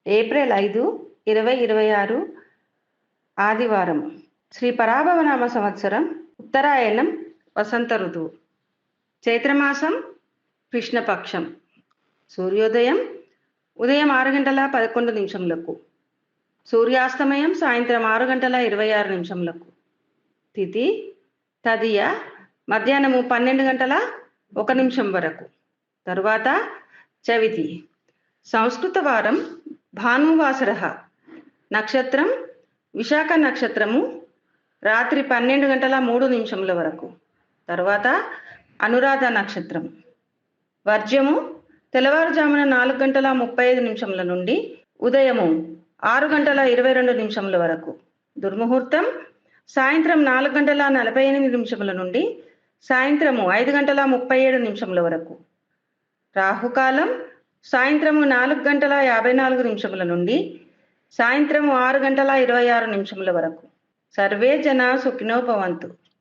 April 5, 2026 ఆదివారం. శ్రీ పరాభవనామ సంవత్సరం, ఉత్తరాయణం, వసంత ఋతువు, చైత్రమాసం, కృష్ణపక్షం. సూర్యోదయం ఉదయం 6:11 సూర్యాస్తమయం సాయంత్రం 6:26. తిథి తదియ మధ్యాహ్నము 12:01 వరకు. తరువాత చవితి. సంస్కృత వారం భానువాసర. నక్షత్రం విశాఖ నక్షత్రము రాత్రి 12:03 వరకు. తరువాత అనురాధ నక్షత్రం. వర్జ్యము తెల్లవారుజామున 4:35 నుండి ఉదయము 6:22 వరకు. దుర్ముహూర్తం సాయంత్రం 4:48 నుండి సాయంత్రము 5:37 వరకు. రాహుకాలం సాయంత్రము 4:54 నుండి సాయంత్రము 6:26 వరకు. సర్వే జన సుఖినో భవంతు.